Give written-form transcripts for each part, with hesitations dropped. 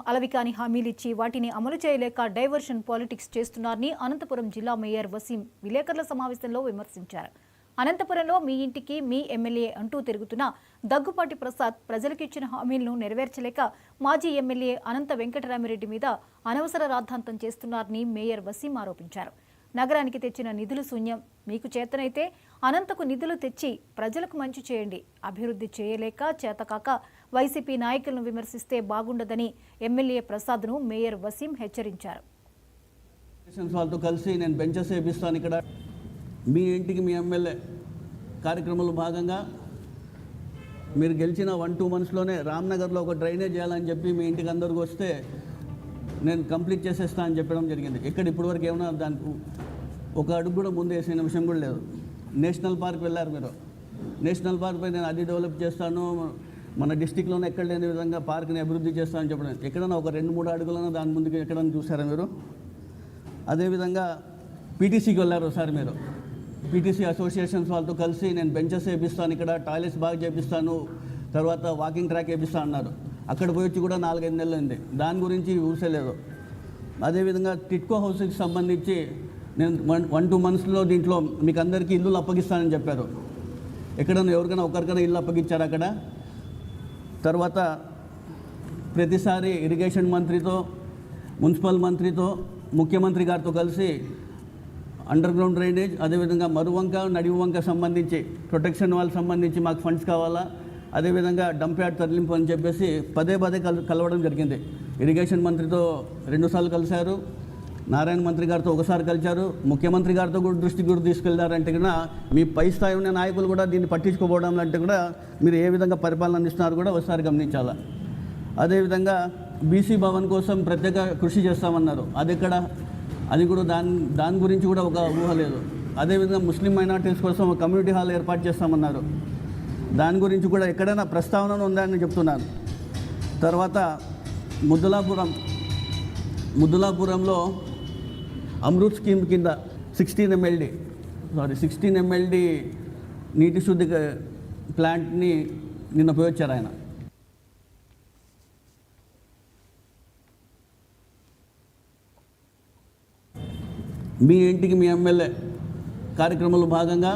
అలవికాని హామీలిచ్చి వాటిని అమలు చేయలేక డైవర్షన్ పాలిటిక్స్ చేస్తున్నారని అనంతపురం జిల్లా మేయర్ వసీం విలేకరుల సమావేశంలో విమర్శించారు. అనంతపురంలో మీ ఇంటికి మీ ఎమ్మెల్యే అంటూ తిరుగుతున్న దగ్గుపాటి ప్రసాద్ ప్రజలకు ఇచ్చిన హామీలను నెరవేర్చలేక మాజీ ఎమ్మెల్యే అనంత వెంకటరామిరెడ్డి మీద అనవసర రాద్ధాంతం చేస్తున్నారని మేయర్ వసీం ఆరోపించారు. నగరానికి తెచ్చిన నిధులు శూన్యం. మీకు చేతనైతే అనంతకు నిధులు తెచ్చి ప్రజలకు మంచి చేయండి. అభివృద్ధి చేయలేక చేతకాక వైసీపీ నాయకులను విమర్శిస్తే బాగుండదని ఎమ్మెల్యే ప్రసాద్ను మేయర్ వసీం హెచ్చరించారు. వాళ్ళతో కలిసి నేను బెంచెస్ వేపిస్తాను. ఇక్కడ మీ ఇంటికి మీ ఎమ్మెల్యే కార్యక్రమంలో భాగంగా మీరు గెలిచిన 1-2 మంత్స్లోనే రామ్నగర్లో ఒక డ్రైనేజ్ చేయాలని చెప్పి మీ ఇంటికి అందరికి వస్తే నేను కంప్లీట్ చేసేస్తా అని చెప్పడం జరిగింది. ఇక్కడ ఇప్పటివరకు ఏమన్నా దానికి ఒక అడుగు కూడా ముందు వేసిన విషయం కూడా లేదు. నేషనల్ పార్క్ వెళ్ళారు మీరు. నేషనల్ పార్క్ పై నేను అది డెవలప్ చేస్తాను, మన డిస్టిక్లోనే ఎక్కడ లేని విధంగా పార్క్ని అభివృద్ధి చేస్తానని చెప్పడం. ఎక్కడన్నా ఒక 2-3 అడుగులను దాని ముందుకు ఎక్కడన్నా చూసారా మీరు? అదేవిధంగా పీటీసీకి వెళ్ళారు ఒకసారి మీరు. పీటీసీ అసోసియేషన్స్ వాళ్ళతో కలిసి నేను బెంచెస్ వేపిస్తాను, ఇక్కడ టాయిలెట్స్ బాగా చేపిస్తాను, తర్వాత వాకింగ్ ట్రాక్ వేపిస్తాను అన్నారు. అక్కడ పోయి వచ్చి కూడా 4-5 నెలలు అయింది. దాని గురించి ఊసేలేదు. అదేవిధంగా టిట్కో హౌస్కి సంబంధించి నేను 1-2 మంత్స్లో దీంట్లో మీకు అందరికీ ఇల్లులు అప్పగిస్తానని చెప్పారు. ఎక్కడన్నా ఎవరికైనా ఒకరికైనా ఇల్లు అప్పగించారు అక్కడ? తర్వాత ప్రతిసారి ఇరిగేషన్ మంత్రితో, మున్సిపల్ మంత్రితో, ముఖ్యమంత్రి గారితో కలిసి అండర్ గ్రౌండ్ డ్రైనేజ్, అదేవిధంగా మరువంక నడివంక సంబంధించి ప్రొటెక్షన్ వాళ్ళకి సంబంధించి మాకు ఫండ్స్ కావాలా, అదేవిధంగా డంప్ యార్డ్ తరలింపు అని చెప్పేసి పదే కలవడం జరిగింది. ఇరిగేషన్ మంత్రితో 2 సార్లు కలిశారు, నారాయణ మంత్రి గారితో ఒకసారి కలిశారు, ముఖ్యమంత్రి గారితో కూడా దృష్టికి కూడా తీసుకెళ్లారంటే కూడా మీ పై స్థాయి ఉన్న నాయకులు కూడా దీన్ని పట్టించుకోపోవడం అంటే కూడా మీరు ఏ విధంగా పరిపాలన అందిస్తున్నారు కూడా ఒకసారి గమనించాలా. అదేవిధంగా బీసీ భవన్ కోసం ప్రత్యేక కృషి చేస్తామన్నారు. అది కూడా దాని గురించి కూడా ఒక ఊహ లేదు. అదేవిధంగా ముస్లిం మైనార్టీస్ కోసం ఒక కమ్యూనిటీ హాల్ ఏర్పాటు చేస్తామన్నారు. దాని గురించి కూడా ఎక్కడైనా ప్రస్తావన ఉందని చెప్తున్నాను. తర్వాత ముద్దులాపురంలో అమృత్ స్కీమ్ కింద 16 MLD నీటి శుద్ధి ప్లాంట్ని నిన్న పోయొచ్చారు ఆయన. మీ ఇంటికి మీ ఎమ్మెల్యే కార్యక్రమంలో భాగంగా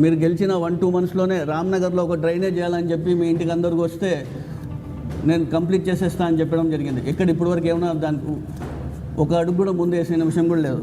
మీరు గెలిచిన 1-2 మంత్స్లోనే రామ్నగర్లో ఒక డ్రైనేజ్ చేయాలని చెప్పి మీ ఇంటికి అందరికి వస్తే నేను కంప్లీట్ చేసేస్తా అని చెప్పడం జరిగింది. ఇక్కడ ఇప్పటివరకు ఏమన్నా దానికి ఒక అడుగు కూడా ముందు వేసిన విషయం కూడా లేదు.